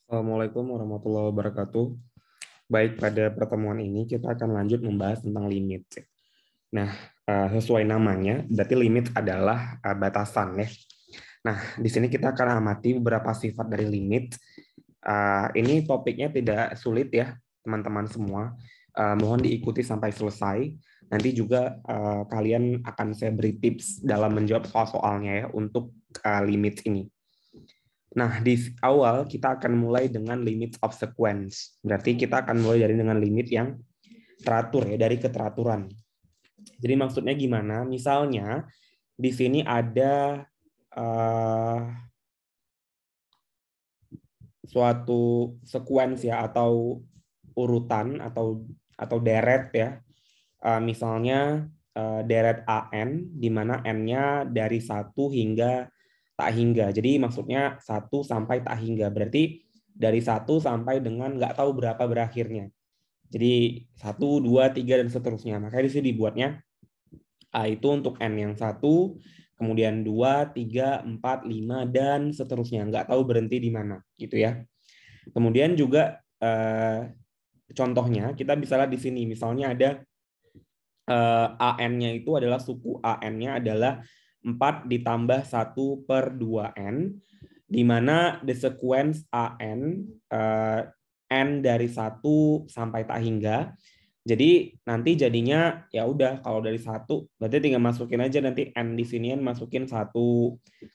Assalamualaikum warahmatullahi wabarakatuh. Baik, pada pertemuan ini kita akan lanjut membahas tentang limit. Nah, sesuai namanya, berarti limit adalah batasan ya. Nah, di sini kita akan amati beberapa sifat dari limit. Ini topiknya tidak sulit ya, teman-teman semua. Mohon diikuti sampai selesai. Nanti juga kalian akan saya beri tips dalam menjawab soal-soalnya ya untuk limit ini. Nah, di awal kita akan mulai dengan limit of sequence. Berarti kita akan mulai dengan limit yang teratur ya, dari keteraturan. Jadi maksudnya gimana? Misalnya di sini ada suatu sequence ya atau urutan atau deret ya. Misalnya deret AN di mana N-nya dari 1 hingga tak hingga. Jadi maksudnya 1 sampai tak hingga. Berarti dari 1 sampai dengan nggak tahu berapa berakhirnya. Jadi 1, 2, 3, dan seterusnya. Makanya di sini dibuatnya A itu untuk N yang 1, kemudian 2, 3, 4, 5, dan seterusnya. Nggak tahu berhenti di mana. Gitu ya. Kemudian juga contohnya kita bisa lihat di sini. Misalnya ada AN-nya itu adalah suku AN-nya adalah 4 ditambah 1 per 2N, di mana the sequence AN, N dari 1 sampai tak hingga. Jadi nanti jadinya ya udah kalau dari 1 berarti tinggal masukin aja nanti N di sinian masukin 1.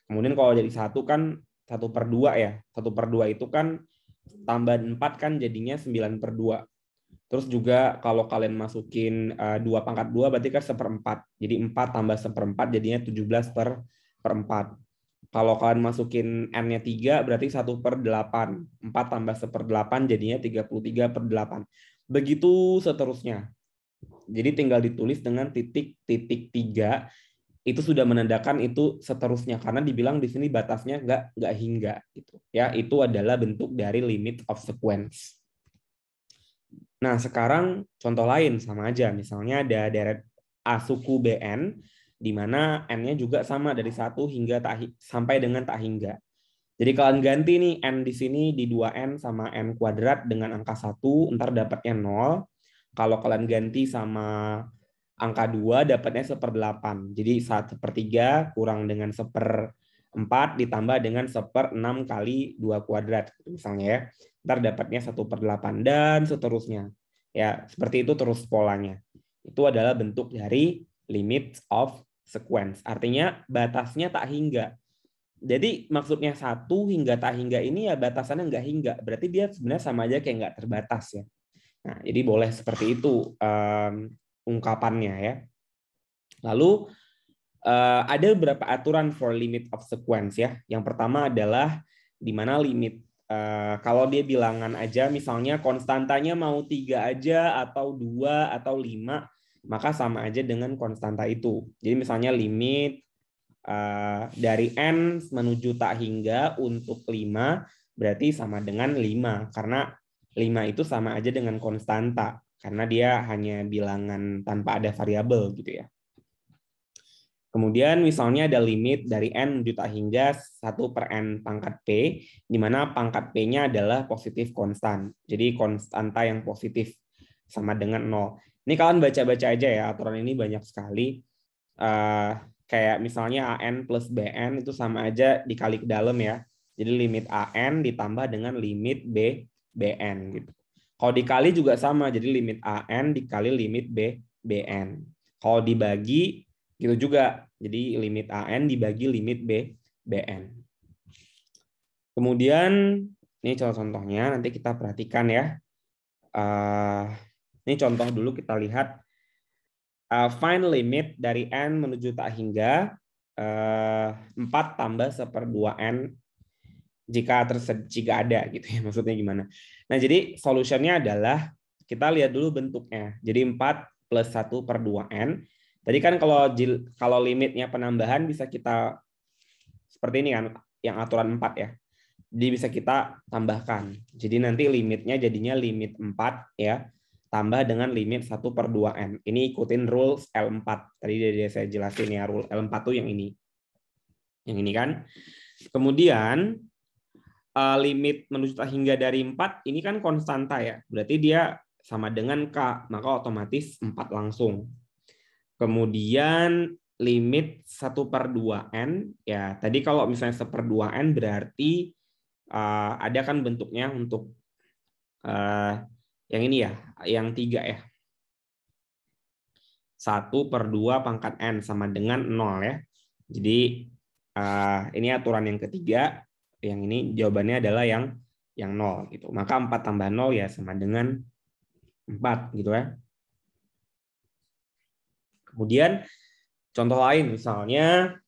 Kemudian kalau jadi 1 kan 1 per 2 ya. 1 per 2 itu kan tambah 4 kan jadinya 9 per 2. Terus juga kalau kalian masukin 2 pangkat 2 berarti kan 1/4. Jadi 4 tambah 1/4 jadinya 17 per 4. Kalau kalian masukin N-nya 3 berarti 1 per 8. 4 tambah 1/8 jadinya 33 per 8. Begitu seterusnya. Jadi tinggal ditulis dengan titik-titik 3 itu sudah menandakan itu seterusnya karena dibilang di sini batasnya nggak hingga gitu. Ya, itu adalah bentuk dari limit of sequence. Nah, sekarang contoh lain sama aja. Misalnya ada deret A suku BN, di mana N-nya juga sama dari 1 hingga sampai dengan tak hingga. Jadi kalian ganti nih N di sini di 2N sama N kuadrat dengan angka 1, ntar dapatnya 0. Kalau kalian ganti sama angka 2, dapatnya 1/8. Jadi 1/3 kurang dengan 1/4 ditambah dengan 1/6 kali 2 kuadrat. Misalnya ya. Ntar dapatnya 1/8 dan seterusnya. Ya, seperti itu terus polanya. Itu adalah bentuk dari limit of sequence. Artinya batasnya tak hingga. Jadi maksudnya 1 hingga tak hingga ini ya batasannya nggak hingga. Berarti dia sebenarnya sama aja kayak nggak terbatas ya. Nah, jadi boleh seperti itu ungkapannya ya. Lalu ada beberapa aturan for limit of sequence ya. Yang pertama adalah di mana limit kalau dia bilangan aja, misalnya konstantanya mau 3 aja atau 2 atau 5, maka sama aja dengan konstanta itu. Jadi misalnya limit dari N menuju tak hingga untuk 5 berarti sama dengan 5 karena 5 itu sama aja dengan konstanta karena dia hanya bilangan tanpa ada variabel gitu ya. Kemudian misalnya ada limit dari N menuju tak hingga 1 per N pangkat P, di mana pangkat P-nya adalah positif konstan. Jadi konstanta yang positif sama dengan 0. Ini kalian baca-baca aja ya, aturan ini banyak sekali. Kayak misalnya AN plus BN itu sama aja dikali ke dalam ya. Jadi limit AN ditambah dengan limit BN gitu. Kalau dikali juga sama, jadi limit AN dikali limit BN. Kalau dibagi gitu juga. Jadi limit AN dibagi limit BN. Kemudian ini contoh-contohnya nanti kita perhatikan ya. Ini contoh dulu kita lihat. Find limit dari N menuju tak hingga 4 tambah 1/2N jika ada gitu ya, maksudnya gimana. Nah, jadi solusinya adalah kita lihat dulu bentuknya. Jadi 4 plus 1/2N. Tadi kan kalau limitnya penambahan bisa kita seperti ini kan, yang aturan 4 ya. Jadi bisa kita tambahkan. Jadi nanti limitnya jadinya limit 4 ya, tambah dengan limit 1/2N. Ini ikutin rules L4. Tadi saya jelasin ya, rule L4 tuh yang ini. Yang ini kan. Kemudian limit menuju hingga dari 4 ini kan konstanta ya. Berarti dia sama dengan K, maka otomatis 4 langsung. Kemudian limit 1/2n, ya tadi kalau misalnya 1/2n berarti ada kan bentuknya untuk yang ini ya, yang 3 ya. 1/2 pangkat n sama dengan 0 ya. Jadi ini aturan yang ketiga, yang ini jawabannya adalah yang 0 gitu. Maka 4 tambah 0 ya sama dengan 4 gitu ya. Kemudian contoh lain misalnya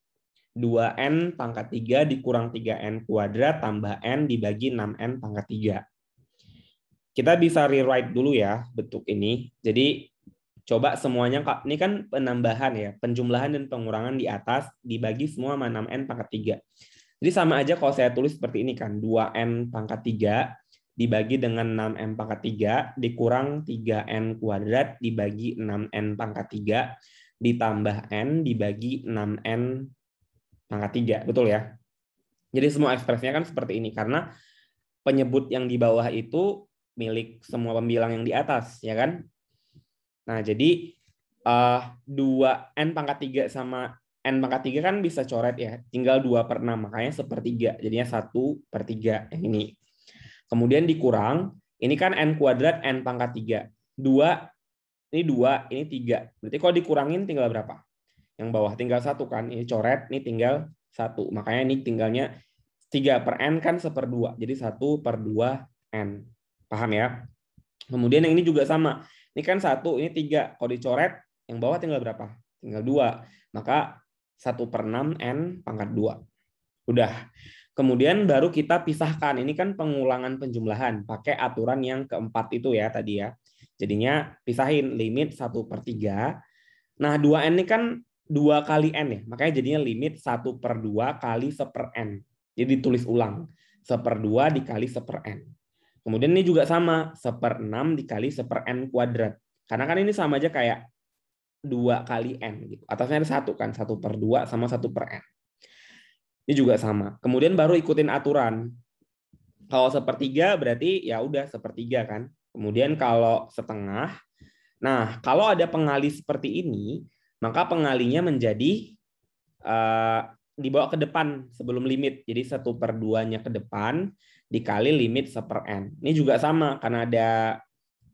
2n pangkat 3 dikurang 3n kuadrat tambah n dibagi 6n pangkat 3. Kita bisa rewrite dulu ya bentuk ini. Jadi coba semuanya, ini kan penambahan ya, penjumlahan dan pengurangan di atas dibagi semua sama 6n pangkat 3. Jadi sama aja kalau saya tulis seperti ini kan, 2n pangkat 3 dibagi dengan 6n pangkat 3 dikurang 3n kuadrat dibagi 6n pangkat 3 ditambah n dibagi 6n pangkat 3. Betul ya? Jadi semua ekspresinya kan seperti ini karena penyebut yang di bawah itu milik semua pembilang yang di atas, ya kan? Nah, jadi 2n pangkat 3 sama n pangkat 3 kan bisa coret ya, tinggal 2/6, makanya 1/3, jadinya 1/3 yang ini. Kemudian dikurang, ini kan n kuadrat n pangkat 3. 2, ini 2, ini 3. Berarti kalau dikurangin tinggal berapa? Yang bawah tinggal 1 kan, ini coret, ini tinggal 1. Makanya ini tinggalnya 3/n kan 1/2, jadi 1/2n. Paham ya? Kemudian yang ini juga sama. Ini kan 1, ini 3. Kalau dicoret, yang bawah tinggal berapa? Tinggal 2. Maka 1/6n pangkat 2. Udah. Kemudian baru kita pisahkan. Ini kan pengulangan penjumlahan. Pakai aturan yang keempat itu ya tadi ya. Jadinya pisahin limit 1/3. Nah 2n ini kan 2 kali n ya. Makanya jadinya limit 1/2 kali 1/n. Jadi ditulis ulang. 1/2 dikali 1/n. Kemudian ini juga sama, 1/6 dikali 1/n kuadrat. Karena kan ini sama aja kayak 2 kali n. Gitu. Atasnya ada 1 kan, 1/2 sama 1/n. Ini juga sama. Kemudian baru ikutin aturan. Kalau 1/3 berarti ya udah 1/3 kan. Kemudian kalau setengah, nah kalau ada pengali seperti ini, maka pengalinya menjadi dibawa ke depan sebelum limit. Jadi 1/2-nya ke depan dikali limit 1/n. Ini juga sama karena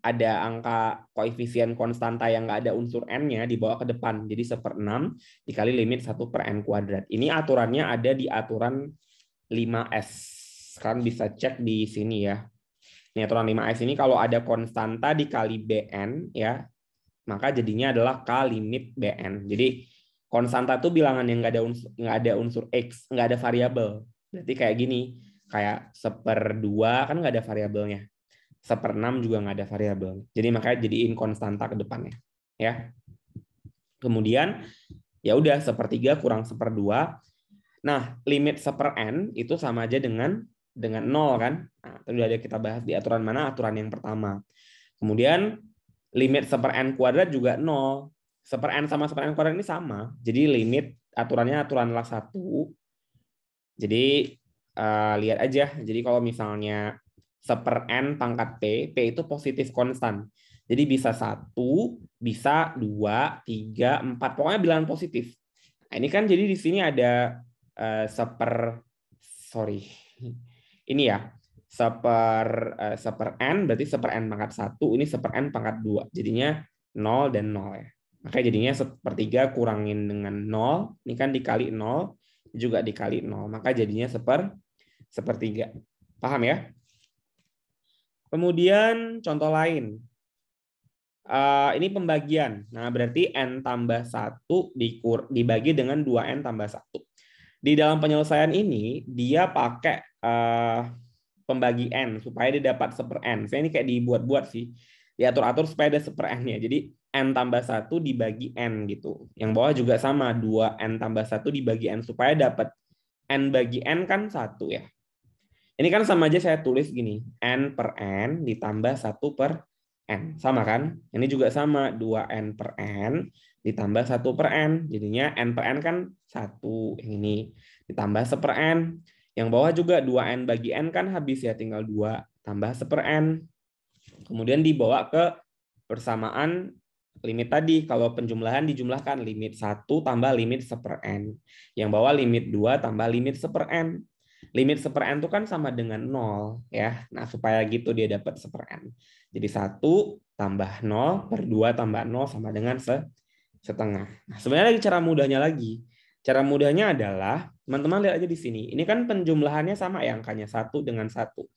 ada angka koefisien konstanta yang nggak ada unsur n-nya dibawa ke depan. Jadi 1/6 dikali limit 1/n kuadrat. Ini aturannya ada di aturan 5S. Kalian bisa cek di sini ya. Ini aturan 5S ini kalau ada konstanta dikali bn ya, maka jadinya adalah k limit bn. Jadi konstanta itu bilangan yang nggak ada unsur x, nggak ada variabel. Berarti kayak gini, kayak 1/2 kan nggak ada variabelnya. 1/6 juga nggak ada variabel. Jadi makanya jadiin konstanta ke depannya. Ya. Kemudian ya udah 1/3 kurang 1/2. Nah, limit 1/n itu sama aja dengan 0 kan. Nah, tadi udah kita bahas di aturan mana? Aturan yang pertama. Kemudian limit 1/n kuadrat juga 0. 1/n sama 1/n kuadrat ini sama. Jadi limit aturannya aturan kelas 1. Jadi lihat aja. Jadi kalau misalnya 1/n pangkat P itu positif konstan. Jadi bisa 1, bisa 2, 3, 4. Pokoknya bilangan positif. Nah, ini kan jadi di sini ada ini ya. 1/n berarti 1/n pangkat 1, ini 1/n pangkat 2. Jadinya 0 dan 0 ya. Makanya jadinya 1/3 kurangin dengan 0, ini kan dikali 0, juga dikali 0. Maka jadinya 1/3. Paham ya? Kemudian contoh lain. Ini pembagian. Nah, berarti n tambah 1 dibagi dengan 2n tambah 1. Di dalam penyelesaian ini, dia pakai pembagi n supaya dia dapat 1/n. Saya ini kayak dibuat-buat sih. Diatur-atur supaya ada 1/n-nya. Jadi n tambah 1 dibagi n gitu. Yang bawah juga sama, 2n tambah 1 dibagi n supaya dapat n bagi n kan 1 ya. Ini kan sama aja saya tulis gini, n/n ditambah 1/n. Sama kan? Ini juga sama, 2n/n ditambah 1/n. Jadinya n/n kan 1. Yang ini ditambah 1/n. Yang bawah juga 2N bagi N kan habis ya, tinggal 2 tambah 1/N. Kemudian dibawa ke persamaan limit tadi. Kalau penjumlahan dijumlahkan limit 1 tambah limit 1/N. Yang bawah limit 2 tambah limit 1/N. Limit 1/N itu kan sama dengan 0 ya. Nah, supaya gitu dia dapat 1/N. Jadi 1 tambah 0 per 2 tambah 0 sama dengan setengah. Nah, sebenarnya cara mudahnya lagi. Cara mudahnya adalah, teman-teman lihat aja di sini. Ini kan penjumlahannya sama ya, angkanya 1 dengan 1.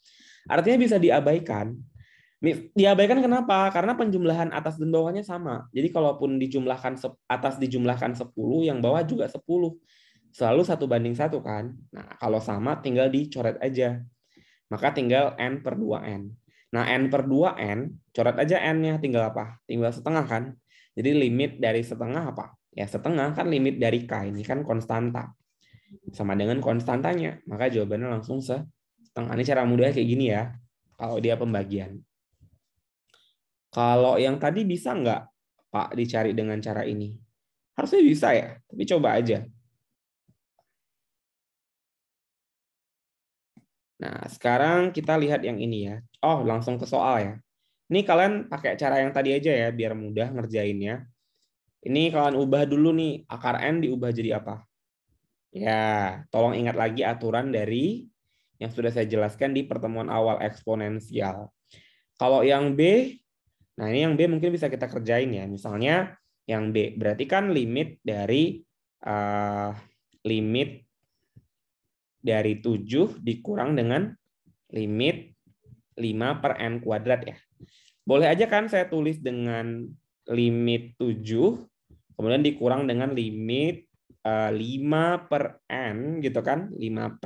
Artinya bisa diabaikan. Diabaikan kenapa? Karena penjumlahan atas dan bawahnya sama. Jadi kalaupun dijumlahkan atas dijumlahkan 10, yang bawah juga 10. Selalu 1:1 kan. Nah, kalau sama tinggal dicoret aja. Maka tinggal N per 2N. Nah, N per 2N, coret aja N-nya. Tinggal apa? Tinggal setengah kan. Jadi limit dari setengah apa? Ya setengah kan limit dari K. Ini kan konstanta. Sama dengan konstantanya. Maka jawabannya langsung setengah. Ini cara mudahnya kayak gini ya. Kalau dia pembagian. Kalau yang tadi bisa nggak, Pak, dicari dengan cara ini? Harusnya bisa ya, tapi coba aja. Nah, sekarang kita lihat yang ini ya. Oh, langsung ke soal ya. Ini kalian pakai cara yang tadi aja ya, biar mudah ngerjainnya. Ini kalian ubah dulu nih, akar N diubah jadi apa? Ya, tolong ingat lagi aturan dari yang sudah saya jelaskan di pertemuan awal eksponensial. Kalau yang B, nah ini yang B mungkin bisa kita kerjain ya. Misalnya yang B, berarti kan limit dari limit dari 7 dikurang dengan limit 5 per N kuadrat ya. Boleh aja kan saya tulis dengan limit 7, kemudian dikurang dengan limit 5 per N gitu kan. 5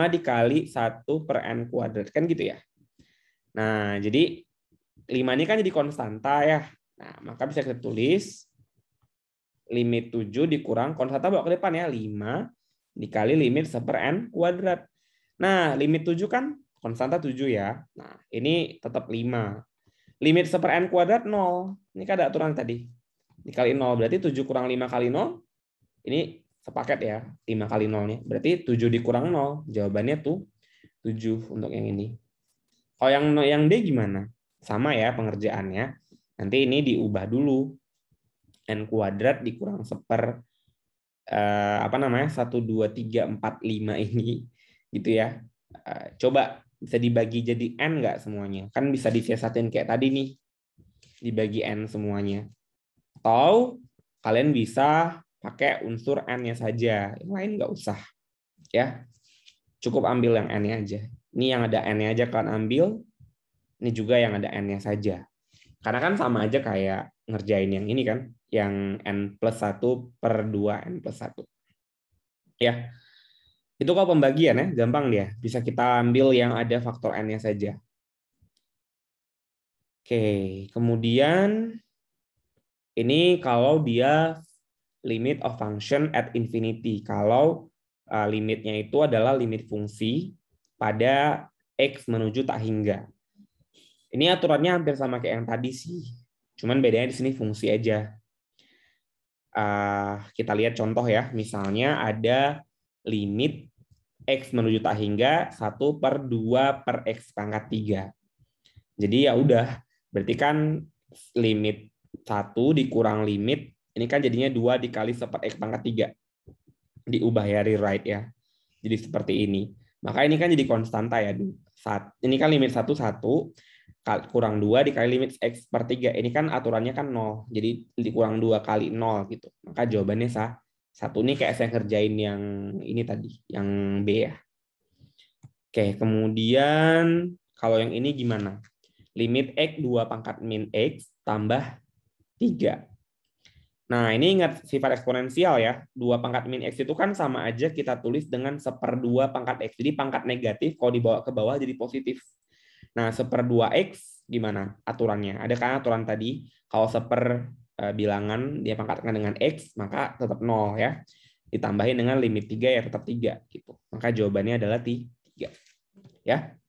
dikali 1 per N kuadrat kan gitu ya. Nah, jadi 5 ini kan jadi konstanta ya. Nah, maka bisa kita tulis limit 7 dikurang konstanta bawa ke depan ya, 5 dikali limit 1 per N kuadrat. Nah, limit 7 kan konstanta 7 ya. Nah, ini tetap 5. Limit 1 per N kuadrat 0. Ini kan ada aturan tadi. Dikali 0, berarti 7 kurang 5 kali 0. Ini sepaket ya, 5 kali 0-nya. Berarti 7 dikurang 0. Jawabannya tuh 7 untuk yang ini. Kalau yang D gimana? Sama ya pengerjaannya. Nanti ini diubah dulu. N kuadrat dikurang 1 per 1, 2, 3, 4, 5 ini gitu ya. Coba bisa dibagi jadi N nggak semuanya? Kan bisa disiasatin kayak tadi nih. Dibagi N semuanya. Atau kalian bisa pakai unsur N-nya saja. Yang lain nggak usah. Ya. Cukup ambil yang N-nya aja. Ini yang ada N-nya aja kalian ambil. Ini juga yang ada N-nya saja. Karena kan sama aja kayak ngerjain yang ini kan. Yang N plus 1 per 2 N plus 1. Ya. Itu kalau pembagian ya, gampang dia. Bisa kita ambil yang ada faktor N-nya saja. Oke, kemudian ini kalau dia limit of function at infinity. Kalau limitnya itu adalah limit fungsi pada X menuju tak hingga. Ini aturannya hampir sama kayak yang tadi sih. Cuman bedanya di sini fungsi aja. Kita lihat contoh ya. Misalnya ada limit X menuju tak hingga 1 per 2 per X pangkat 3. Jadi ya udah, berarti kan limit 1 dikurang limit, ini kan jadinya 2 dikali 1 per X pangkat 3. Diubah ya, rewrite ya. Jadi seperti ini. Maka ini kan jadi konstanta ya. Ini kan limit 1, 1, kurang 2 dikali limit X per 3. Ini kan aturannya kan 0. Jadi dikurang 2 kali 0 gitu. Maka jawabannya sah. 1 ini kayak saya kerjain yang ini tadi, yang B ya. Oke, kemudian kalau yang ini gimana? Limit X 2 pangkat min X tambah 3. Nah, ini ingat sifat eksponensial ya. 2 pangkat min X itu kan sama aja kita tulis dengan 1/2 pangkat X. Jadi pangkat negatif kalau dibawa ke bawah jadi positif. Nah, 1/2X gimana aturannya? Ada kan aturan tadi, kalau bilangan dia pangkatkan dengan X, maka tetap 0 ya. Ditambahin dengan limit 3 ya tetap 3 gitu. Maka jawabannya adalah 3. Ya.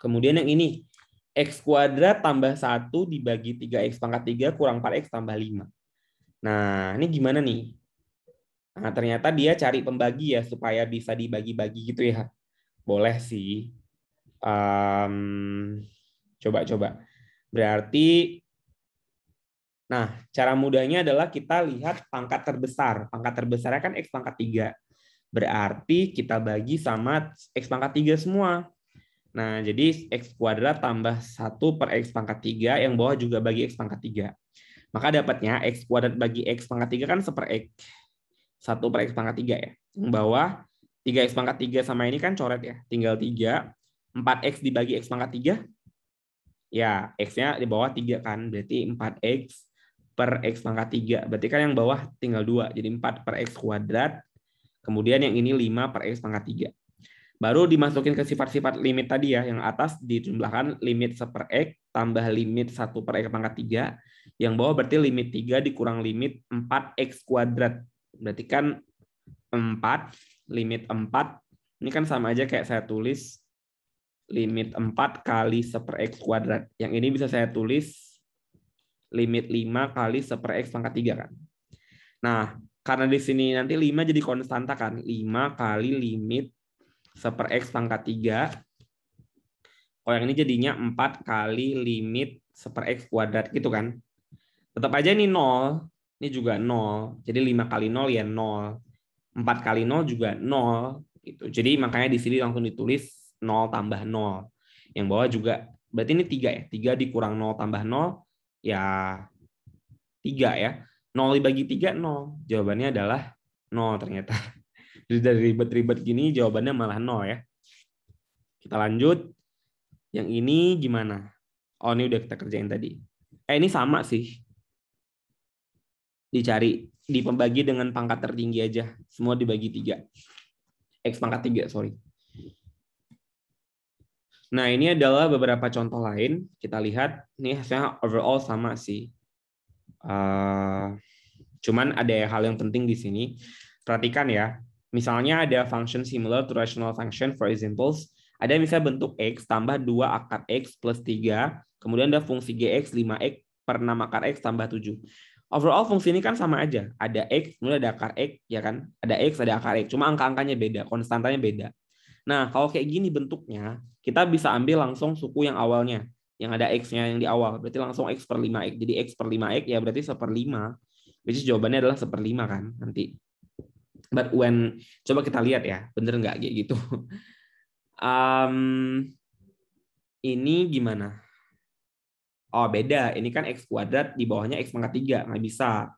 Kemudian yang ini, X kuadrat tambah 1 dibagi 3X pangkat 3 kurang 4X tambah 5. Nah, ini gimana nih? Nah, ternyata dia cari pembagi ya, supaya bisa dibagi-bagi gitu ya. Boleh sih. Coba-coba. Berarti, nah, cara mudahnya adalah kita lihat pangkat terbesar. Pangkat terbesarnya kan X pangkat 3. Berarti kita bagi sama X pangkat 3 semua. Nah, jadi X kuadrat tambah 1 per X pangkat 3, yang bawah juga bagi X pangkat 3. Maka dapatnya X kuadrat bagi X pangkat 3 kan 1 per X. 1 per X pangkat 3 ya. Yang bawah 3X pangkat 3 sama ini kan coret ya. Tinggal 3. 4X dibagi X pangkat 3. Ya, X-nya di bawah 3 kan. Berarti 4X per X pangkat 3. Berarti kan yang bawah tinggal 2. Jadi 4 per X kuadrat. Kemudian yang ini 5 per X pangkat 3. Baru dimasukin ke sifat-sifat limit tadi ya. Yang atas dijumlahkan limit 1 per X tambah limit 1 per X pangkat 3. Yang bawah berarti limit 3 dikurang limit 4X kuadrat. Berarti kan 4, limit 4. Ini kan sama aja kayak saya tulis limit 4 kali 1 per X kuadrat. Yang ini bisa saya tulis limit 5 kali 1 per X pangkat 3 kan. Nah, karena di sini nanti 5 jadi konstanta kan. 5 kali limit 1 per X pangkat 3. Kalau yang ini jadinya 4 kali limit 1 per X kuadrat gitu kan. Tetap aja ini 0. Ini juga 0. Jadi 5 kali 0 ya 0. 4 kali 0 juga 0. Gitu. Jadi makanya di sini langsung ditulis 0 tambah 0. Yang bawah juga, berarti ini 3 ya. 3 dikurang 0 tambah 0, ya 3 ya. 0 dibagi 3, 0. Jawabannya adalah 0 ternyata. Jadi dari ribet-ribet gini, jawabannya malah 0 ya. Kita lanjut. Yang ini gimana? Oh, ini udah kita kerjain tadi. Ini sama sih. Dicari. Di pembagi dengan pangkat tertinggi aja. Semua dibagi 3. X pangkat 3, sorry. Nah, ini adalah beberapa contoh lain. Kita lihat, ini hasilnya overall sama sih. Cuman ada hal yang penting di sini. Perhatikan ya. Misalnya ada function similar to rational function, for examples. Ada misalnya bentuk X tambah 2 akar X plus 3. Kemudian ada fungsi GX 5X per 6 akar X tambah 7. Overall fungsi ini kan sama aja. Ada X, kemudian ada akar X, ya kan? Ada X, ada akar X. Cuma angka-angkanya beda, konstantanya beda. Nah, kalau kayak gini bentuknya, kita bisa ambil langsung suku yang awalnya. Yang ada X-nya yang di awal. Berarti langsung X per 5X. Jadi X per 5X ya berarti 1/5. Which is jawabannya adalah 1/5 kan nanti. But when, coba kita lihat ya, bener nggak kayak gitu. Ini gimana? Oh, beda. Ini kan X kuadrat, di bawahnya X pangkat 3. Nggak bisa.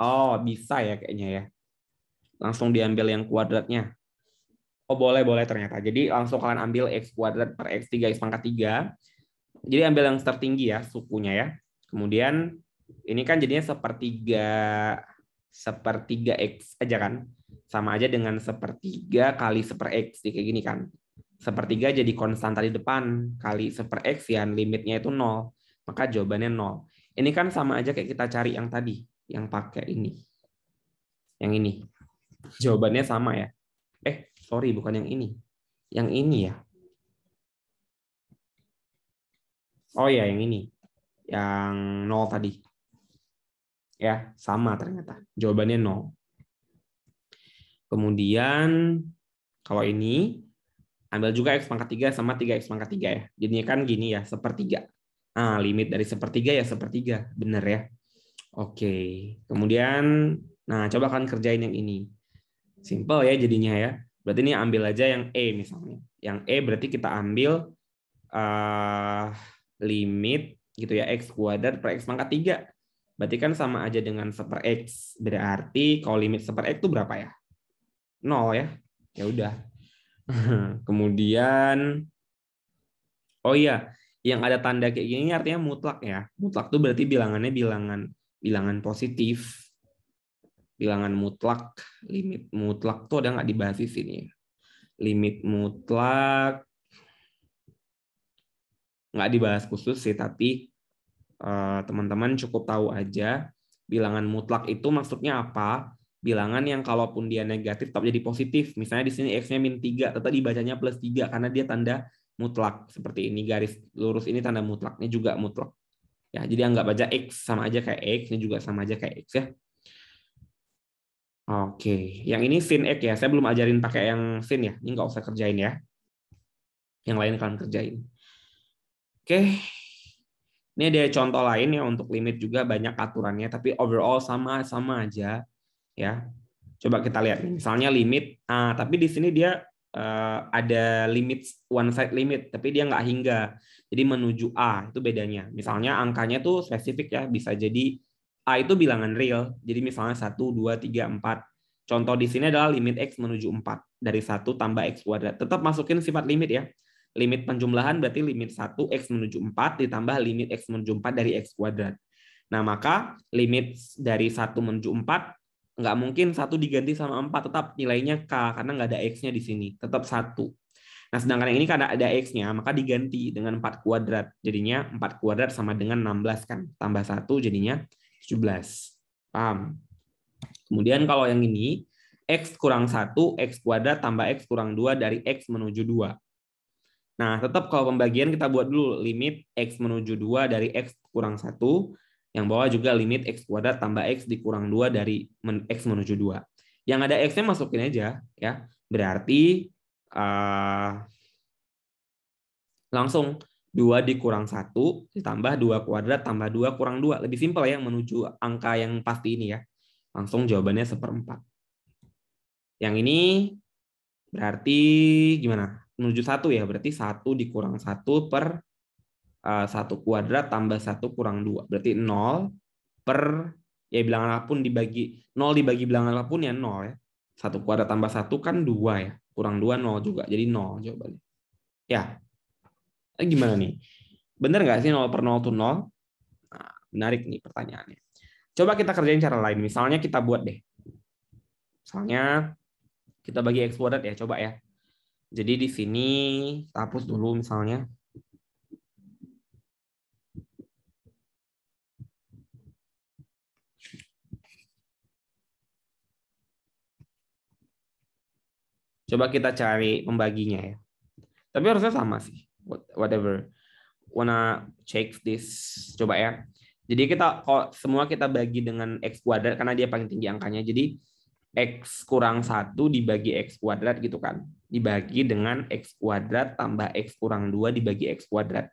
Oh, bisa ya kayaknya ya. Langsung diambil yang kuadratnya. Oh, boleh ternyata. Jadi langsung kalian ambil X kuadrat per X3, X pangkat 3. Jadi ambil yang tertinggi ya, sukunya ya. Kemudian ini kan jadinya sepertiga X aja kan. Sama aja dengan 1/3 kali 1 per X. Kayak gini kan. 1/3 jadi konstanta di depan. Kali 1 per X ya limitnya itu 0. Maka jawabannya 0. Ini kan sama aja kayak kita cari yang tadi. Yang pakai ini. Yang ini. Jawabannya sama ya. Sorry, bukan yang ini. Yang ini ya. Oh ya, yang ini. Yang 0 tadi. Ya, sama ternyata. Jawabannya 0. Kemudian, kalau ini, ambil juga X pangkat 3 sama 3X pangkat 3 ya. Jadinya kan gini ya, 1/3. Nah, limit dari 1/3 ya 1/3. Bener ya. Oke. Kemudian, nah coba kalian kerjain yang ini. Simple ya jadinya ya. Berarti ini ambil aja yang E misalnya. Yang E berarti kita ambil limit gitu ya, X kuadrat per X pangkat 3. Berarti kan sama aja dengan 1 per X. Berarti kalau limit 1 per X itu berapa ya? 0 ya. Ya udah. Kemudian, oh iya, yang ada tanda kayak gini artinya mutlak ya. Mutlak itu berarti bilangannya bilangan positif. Bilangan mutlak, limit mutlak tuh ada nggak dibahas di sini? Limit mutlak nggak dibahas khusus sih, tapi teman-teman cukup tahu aja bilangan mutlak itu maksudnya apa. Bilangan yang kalaupun dia negatif tetap jadi positif. Misalnya di sini X-nya -3, tetap dibacanya +3 karena dia tanda mutlak. Seperti ini, garis lurus ini tanda mutlak. Ini juga mutlak. Ya, jadi anggap aja X sama aja kayak X, ini juga sama aja kayak X ya. Oke, yang ini sin X ya. Saya belum ajarin pakai yang sin ya. Ini nggak usah kerjain ya. Yang lain kalian kerjain. Oke, ini ada contoh lain ya untuk limit juga banyak aturannya, tapi overall sama aja ya. Coba kita lihat nih. Misalnya limit A, tapi di sini dia ada limit one side limit, tapi dia nggak hingga. Jadi menuju A itu bedanya. Misalnya angkanya tuh spesifik ya, bisa jadi A itu bilangan real. Jadi misalnya 1, 2, 3, 4. Contoh di sini adalah limit X menuju 4. Dari 1 tambah X kuadrat. Tetap masukin sifat limit ya. Limit penjumlahan berarti limit 1 X menuju 4 ditambah limit X menuju 4 dari X kuadrat. Nah, maka limit dari 1 menuju 4 nggak mungkin 1 diganti sama 4, tetap nilainya K karena nggak ada X-nya di sini, tetap 1. Nah, sedangkan yang ini karena ada X-nya, maka diganti dengan 4 kuadrat. Jadinya 4 kuadrat sama dengan 16 kan. Tambah 1 jadinya 17. Paham? Kemudian kalau yang ini, X kurang 1, X kuadrat tambah X kurang 2 dari X menuju 2. Nah, tetap kalau pembagian kita buat dulu limit X menuju 2 dari X kurang 1, yang bawah juga limit X kuadrat tambah X dikurang 2 dari X menuju 2. Yang ada X-nya masukin aja, ya. Berarti langsung 2 dikurang 1 ditambah 2 kuadrat tambah 2 kurang 2. Lebih simpel ya menuju angka yang pasti ini ya. Langsung jawabannya 1/4. Yang ini berarti gimana? Menuju 1 ya, berarti 1 dikurang 1 per 1 kuadrat tambah 1 kurang 2. Berarti 0 per, ya bilangan apapun dibagi, 0 dibagi bilangan apapun ya 0 ya. 1 kuadrat tambah 1 kan 2 ya. Kurang 2, 0 juga. Jadi 0 jawabannya. Ya, gimana nih? Bener nggak sih 0 per 0 itu 0? Nah, menarik nih pertanyaannya. Coba kita kerjain cara lain. Misalnya kita buat deh. Misalnya kita bagi X kuadrat ya, coba ya. Jadi di sini kita hapus dulu misalnya. Coba kita cari pembaginya ya. Tapi harusnya sama sih. Whatever. Wanna check this. Coba ya. Jadi kita kalau semua kita bagi dengan X kuadrat karena dia paling tinggi angkanya. Jadi X kurang 1 dibagi X kuadrat gitu kan. Dibagi dengan X kuadrat tambah X kurang 2 dibagi X kuadrat.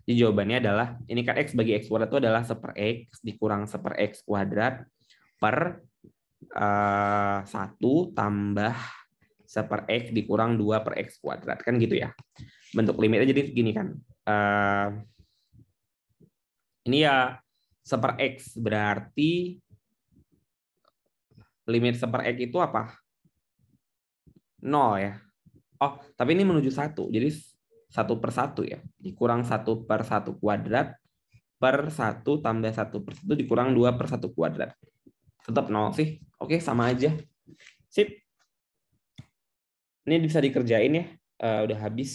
Jadi jawabannya adalah, ini kan X bagi X kuadrat itu adalah 1/X dikurang 1/X kuadrat per 1 tambah 1/X dikurang 2/X kuadrat. Kan gitu ya. Bentuk limitnya jadi gini kan. Ini ya 1/X berarti limit 1/X itu apa? 0 ya. Oh, tapi ini menuju 1. Jadi 1/1 ya. Dikurang 1/1 kuadrat per 1 tambah 1/1 dikurang 2/1 kuadrat. Tetap 0 sih. Oke, sama aja. Sip. Ini bisa dikerjain ya. Udah habis.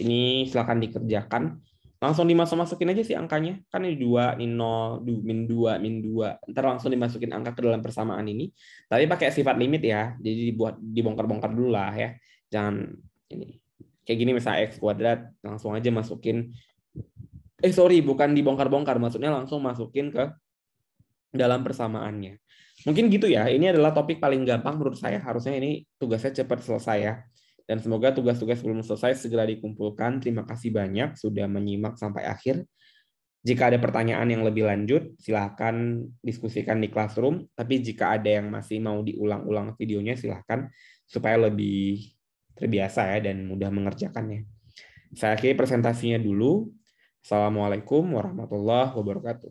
Ini silakan dikerjakan. Langsung dimasuk-masukin aja sih angkanya. Kan ini 2, ini 0, min 2, min 2. Ntar langsung dimasukin angka ke dalam persamaan ini. Tapi pakai sifat limit ya. Jadi dibuat dibongkar-bongkar dulu lah ya. Jangan ini. Kayak gini misalnya X kuadrat, langsung aja masukin. Sorry, bukan dibongkar-bongkar. Maksudnya langsung masukin ke dalam persamaannya. Mungkin gitu ya. Ini adalah topik paling gampang menurut saya. Harusnya ini tugasnya cepat selesai ya. Dan semoga tugas-tugas belum selesai segera dikumpulkan. Terima kasih banyak sudah menyimak sampai akhir. Jika ada pertanyaan yang lebih lanjut, silahkan diskusikan di Classroom. Tapi jika ada yang masih mau diulang-ulang videonya, silahkan supaya lebih terbiasa ya dan mudah mengerjakannya. Saya akhiri presentasinya dulu. Assalamualaikum warahmatullahi wabarakatuh.